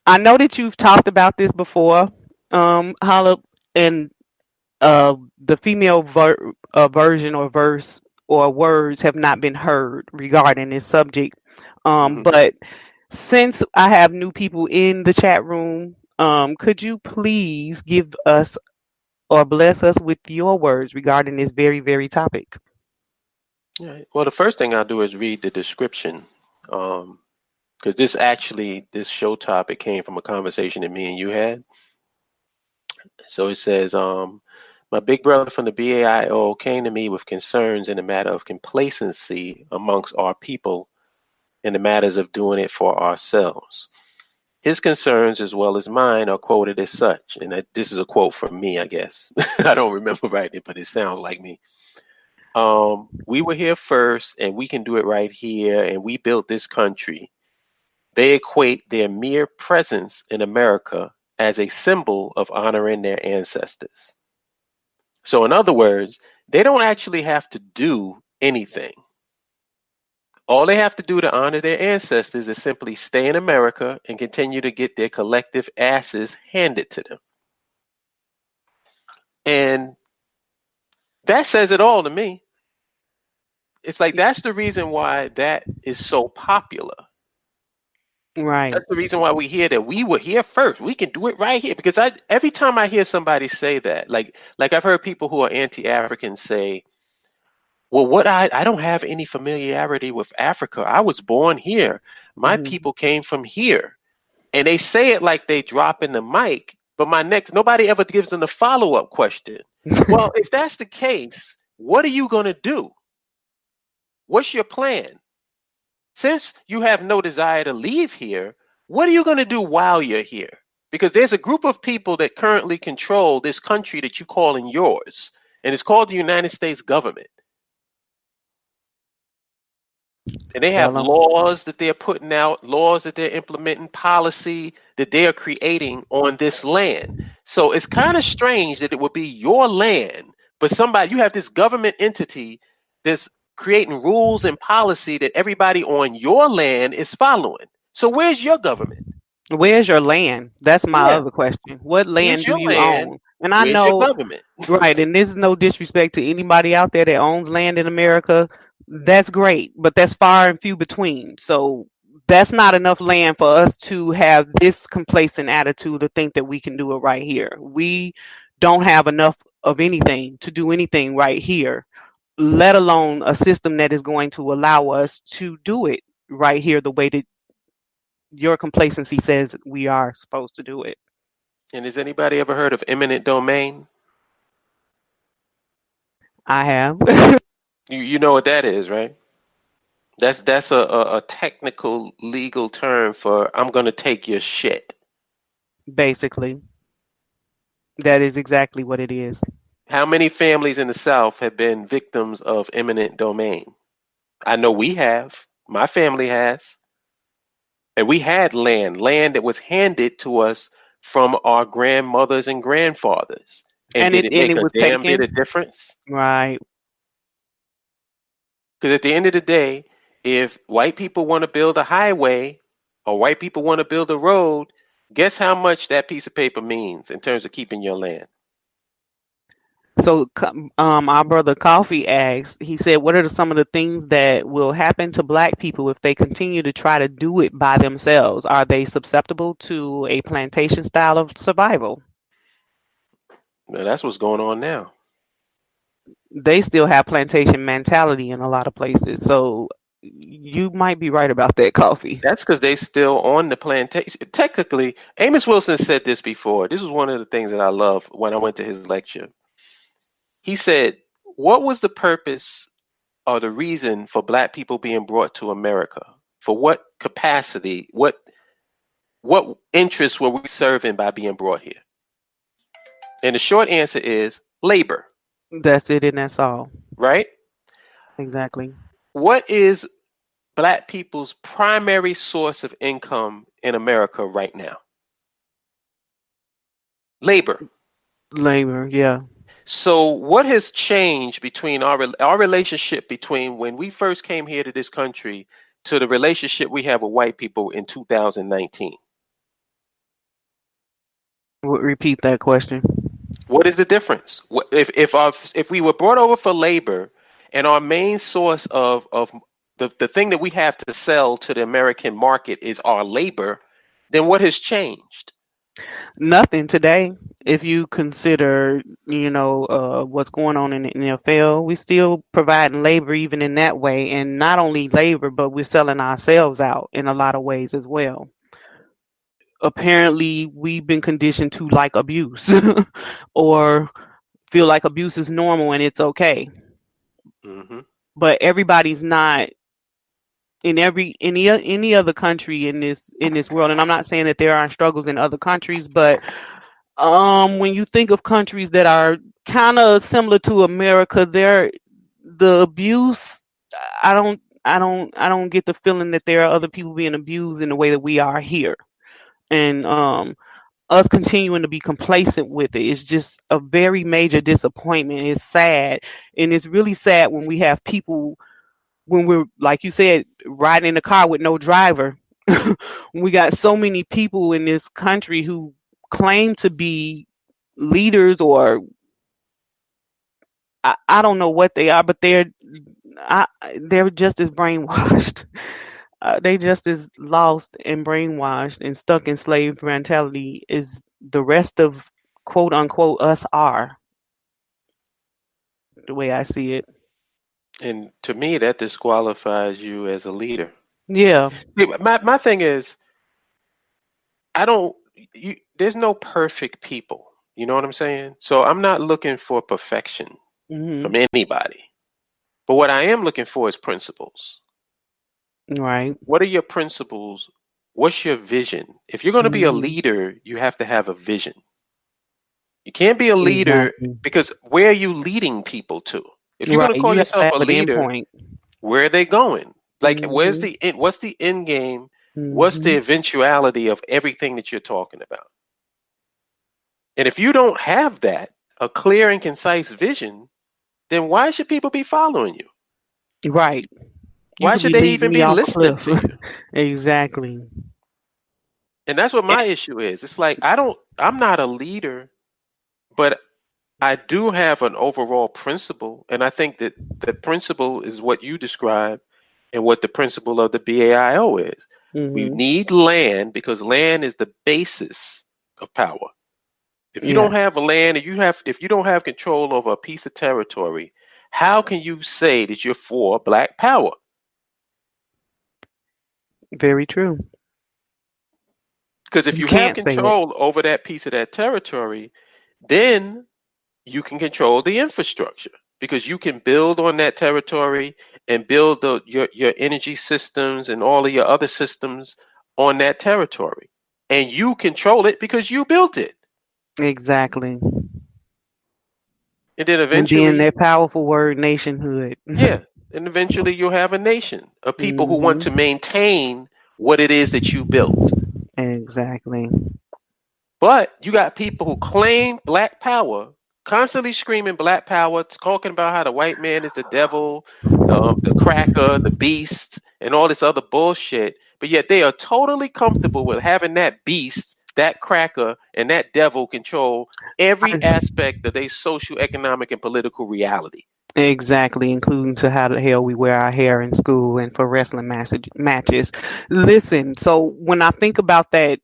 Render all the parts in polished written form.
I know that you've talked about this before, Holla, and the female version or verse or words have not been heard regarding this subject. Hmm. But since I have new people in the chat room, could you please give us or bless us with your words regarding this very, very topic? Yeah. Well, the first thing I'll do is read the description, because this show topic came from a conversation that me and you had. So it says, my big brother from the BAIO came to me with concerns in the matter of complacency amongst our people in the matters of doing it for ourselves. His concerns, as well as mine, are quoted as such. And this is a quote from me, I guess. I don't remember writing it, but it sounds like me. We were here first, and we can do it right here, and we built this country. They equate their mere presence in America as a symbol of honoring their ancestors. So, in other words, they don't actually have to do anything. All they have to do to honor their ancestors is simply stay in America and continue to get their collective asses handed to them. And that says it all to me. It's like that's the reason why that is so popular. Right. That's the reason why we hear that we were here first. We can do it right here. Because every time I hear somebody say that, like I've heard people who are anti-African say, well, I don't have any familiarity with Africa. I was born here. My Hmm. people came from here. And they say it like they drop in the mic, but nobody ever gives them the follow-up question. Well, if that's the case, what are you going to do? What's your plan? Since you have no desire to leave here, what are you going to do while you're here? Because there's a group of people that currently control this country that you call in yours, and it's called the United States government. And they have Tell them. laws that they're putting out, laws that they're implementing, policy that they are creating on this land. So it's kind of strange that it would be your land, but you have this government entity that's creating rules and policy that everybody on your land is following. So where's your government? Where's your land? That's my Yeah, other question. What where's land do your you land? own? And I Where's your know, government? right, and there's no disrespect to anybody out there that owns land in America. That's great, but that's far and few between. So that's not enough land for us to have this complacent attitude to think that we can do it right here. We don't have enough of anything to do anything right here, let alone a system that is going to allow us to do it right here the way that your complacency says we are supposed to do it. And has anybody ever heard of eminent domain? I have. You know what that is, right? That's a technical legal term for I'm gonna take your shit. Basically, that is exactly what it is. How many families in the South have been victims of eminent domain? I know we have. My family has. And we had land that was handed to us from our grandmothers and grandfathers. And And did it it and make it a was damn bit of taken. difference? Right. Because at the end of the day, if white people want to build a highway or white people want to build a road, guess how much that piece of paper means in terms of keeping your land? So, our brother Coffee asked. He said, "What are some of the things that will happen to Black people if they continue to try to do it by themselves? Are they susceptible to a plantation style of survival?" Now, that's what's going on now. They still have plantation mentality in a lot of places. So, you might be right about that, Coffee. That's because they still on the plantation. Technically, Amos Wilson said this before. This was one of the things that I love when I went to his lecture. He said, what was the purpose or the reason for Black people being brought to America? For what capacity? What interests were we serving by being brought here? And the short answer is labor, That's it, and that's all. right? Exactly. What is Black people's primary source of income in America right now? Labor. Labor, yeah. So, what has changed between our relationship between when we first came here to this country to the relationship we have with white people in 2019? Repeat that question. What is the difference? If we were brought over for labor, and our main source of the thing that we have to sell to the American market is our labor, then what has changed? Nothing today. If you consider, what's going on in the NFL, we still providing labor even in that way, and not only labor, but we're selling ourselves out in a lot of ways as well. Apparently, we've been conditioned to like abuse, or feel like abuse is normal and it's okay. Hmm. But everybody's not in any other country in this world. And I'm not saying that there aren't struggles in other countries, but when you think of countries that are kind of similar to America, the abuse. I don't get the feeling that there are other people being abused in the way that we are here, and us continuing to be complacent with it is just a very major disappointment. It's sad, and it's really sad when we have people, when we're, like you said, riding in the car with no driver. We got so many people in this country who claim to be leaders, or I don't know what they are, but I, they're just as brainwashed. They just as lost and brainwashed and stuck in slave mentality as the rest of quote unquote us are, the way I see it. And to me, that disqualifies you as a leader. Yeah. My thing is, I don't. There's no perfect people. You know what I'm saying? So I'm not looking for perfection Hmm. from anybody. But what I am looking for is principles. Right. What are your principles? What's your vision? If you're going to be a Hmm. leader, you have to have a vision. You can't be a leader Exactly. because where are you leading people to? If you're going Right. to call You have to yourself a have an leader, endpoint. where are they going? Like, where's Hmm. the end? What's the end game? What's the Hmm. eventuality of everything that you're talking about? And if you don't have that, a clear and concise vision, then why should people be following you? Right. You Why could should be they leading even me be off a listening cliff. to you? Exactly. And that's what my issue is. It's like I'm not a leader, but I do have an overall principle, and I think that the principle is what you describe and what the principle of the BAIO is. We Hmm. need land because land is the basis of power. If you Yeah. don't have land, if you don't have control over a piece of territory, how can you say that you're for black power? Very true. Because if You you have can't say it. control over that piece of that territory, then you can control the infrastructure because you can build on that territory and build your energy systems and all of your other systems on that territory. And you control it because you built it. Exactly. And then And then eventually, that powerful word, nationhood. yeah, and eventually you'll have a nation of people who want to Hmm. maintain what it is that you built. Exactly. But you got people who claim black power, constantly screaming black power, talking about how the white man is the devil, the cracker, the beast, and all this other bullshit. But yet they are totally comfortable with having that beast, that cracker, and that devil control every aspect of their social, economic, and political reality. Exactly, including to how the hell we wear our hair in school and for wrestling matches. Listen, so when I think about that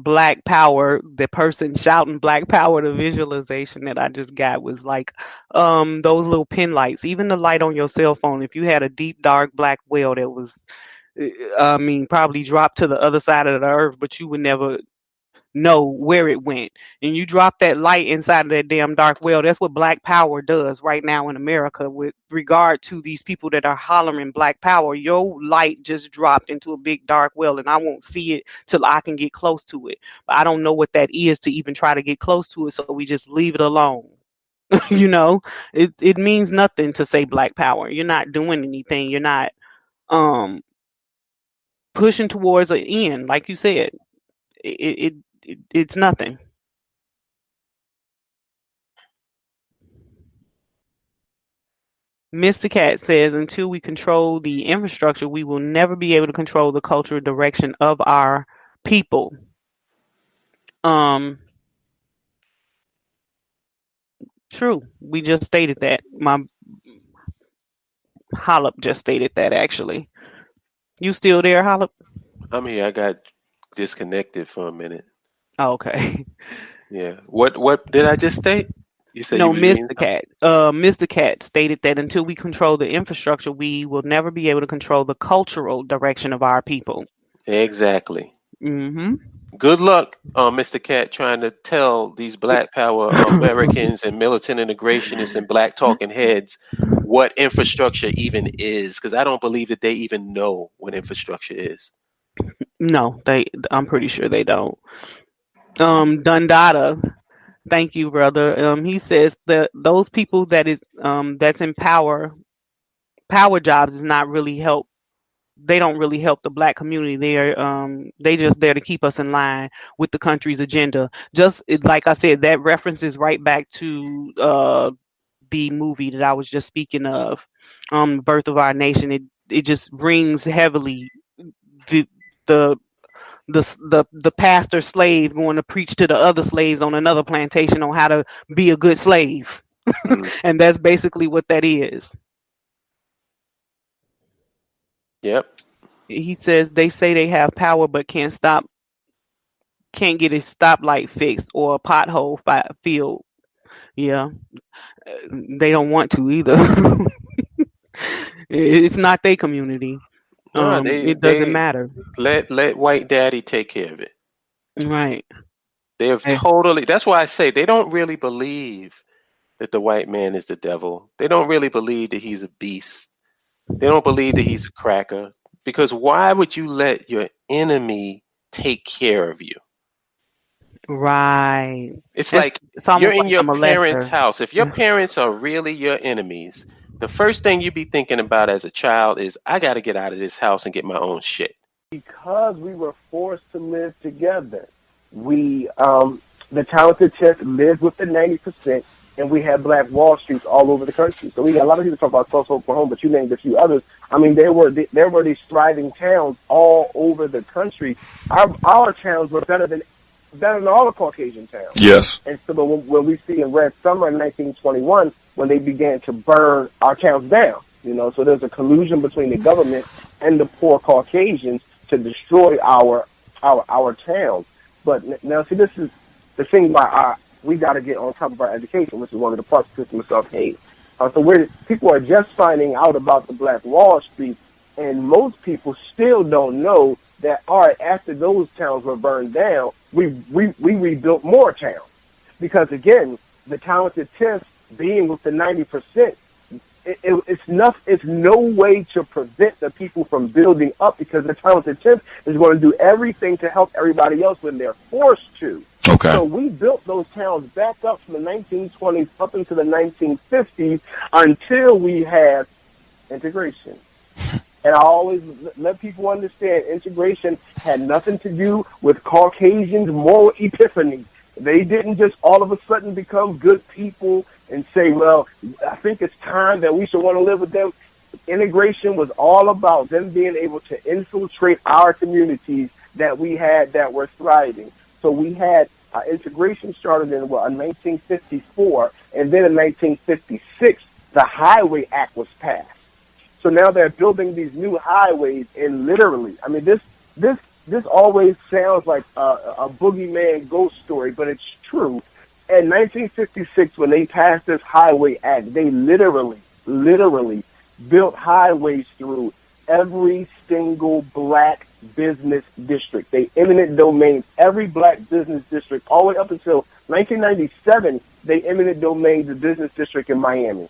black power, the person shouting black power, the visualization that I just got was like those little pin lights, even the light on your cell phone. If you had a deep dark black well that was I mean, probably dropped to the other side of the earth, but you would never know where it went. And you drop that light inside of that damn dark well. That's what black power does right now in America with regard to these people that are hollering black power. Your light just dropped into a big dark well, and I won't see it till I can get close to it. But I don't know what that is to even try to get close to it, so we just leave it alone. you know, it means nothing to say black power. You're not doing anything. You're not um pushing towards an end, like you said. It's nothing. Mr. Cat says, until we control the infrastructure, we will never be able to control the cultural direction of our people. Um, True. We just stated that. My Hollop just stated that actually. You still there, Hollop? I'm here. I got disconnected for a minute. Oh, okay. Yeah. What did I just state? You said you No, was reading Mr. something? Cat. Mr. Cat stated that until we control the infrastructure, we will never be able to control the cultural direction of our people. Exactly. Hmm. Good luck, Mr. Cat, trying to tell these Black Power Americans and militant integrationists and Black talking heads what infrastructure even is, because I don't believe that they even know what infrastructure is. No, they. I'm pretty sure they don't. Dundada. Thank you, brother. He says that those people that's in power jobs is not really help. They don't really help the black community. They just there to keep us in line with the country's agenda. Like I said, that references right back to the movie that I was just speaking of, Birth of Our Nation. It just rings heavily the the the pastor slave going to preach to the other slaves on another plantation on how to be a good slave, Mm, and that's basically what that is. yep. He says they say they have power but can't get a stoplight fixed or a pothole filled. Yeah, they don't want to either. It's not their community. No, It doesn't they matter. let white daddy take care of it. Right. They have Eh, totally. That's why I say they don't really believe that the white man is the devil. They don't really believe that he's a beast. They don't believe that he's a cracker. Because why would you let your enemy take care of you? Right. It's It's like it's you're almost in like a your parents' molester. house. If your parents are really your enemies, the first thing you be thinking about as a child is, I got to get out of this house and get my own shit. Because we were forced to live together. We, the talented chef lived with the 90%, and we had Black Wall Streets all over the country. So we got a lot of people talk about Tulsa, Oklahoma, but you named a few others. I mean, there were these thriving towns all over the country. Our towns were better than all the Caucasian towns. Yes. And so when we see in Red Summer in 1921, when they began to burn our towns down, so there's a collusion between the government and the poor Caucasians to destroy our towns. But now, see, this is the thing why we got to get on top of our education, which is one of the parts system of self-hate. So people are just finding out about the Black Wall Street, and most people still don't know that, all right, after those towns were burned down, we rebuilt more towns. Because, again, the talented 10th being with the 90%, it's no way to prevent the people from building up, because the talented 10th is going to do everything to help everybody else when they're forced to. Okay. So we built those towns back up from the 1920s up into the 1950s until we had integration. And I always let people understand integration had nothing to do with Caucasians' moral epiphany. They didn't just all of a sudden become good people and say, well, I think it's time that we should want to live with them. Integration was all about them being able to infiltrate our communities that we had that were thriving. So we had integration started in 1954, and then in 1956, the Highway Act was passed. So now they're building these new highways, and literally, I mean, this always sounds like a boogeyman ghost story, but it's true. In 1956, when they passed this Highway Act, they literally built highways through every single black business district. They eminent domained every black business district all the way up until 1997. They eminent domained the business district in Miami.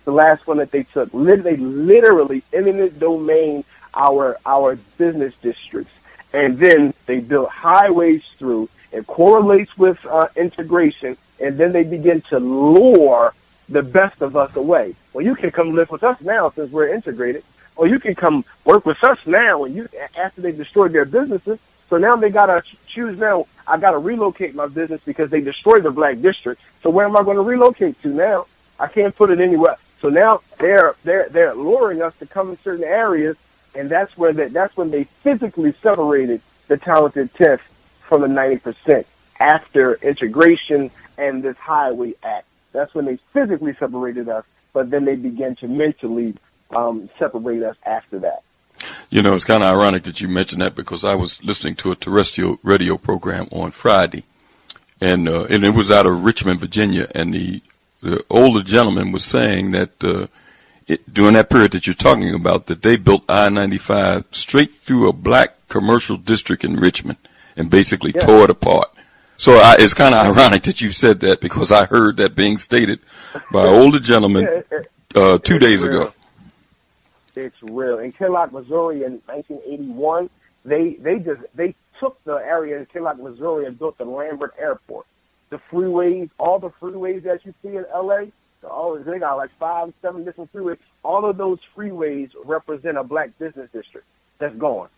The last one that they took. They literally eminent domain our business districts. And then they built highways through. It correlates with integration, and then they begin to lure the best of us away. Well, you can come live with us now since we're integrated, or you can come work with us now after they destroyed their businesses. So now they got to choose now. I got to relocate my business because they destroyed the black district. So where am I going to relocate to now? I can't put it anywhere. So now they're luring us to come in certain areas, and that's when they physically separated the talented 10th from the 90% after integration and this Highway Act. That's when they physically separated us, but then they began to mentally separate us after that. You know, it's kind of ironic that you mentioned that, because I was listening to a terrestrial radio program on Friday, and it was out of Richmond, Virginia, and the older gentleman was saying that during that period that you're talking about, that they built I-95 straight through a black commercial district in Richmond and basically tore it apart. So it's kind of ironic that you said that, because I heard that being stated by an older gentleman 2 days ago. It's real. In Kinloch, Missouri, in 1981, they took the area in Kinloch, Missouri, and built the Lambert Airport. The freeways, all the freeways that you see in LA, they got like 5, 7 different freeways. All of those freeways represent a black business district that's gone.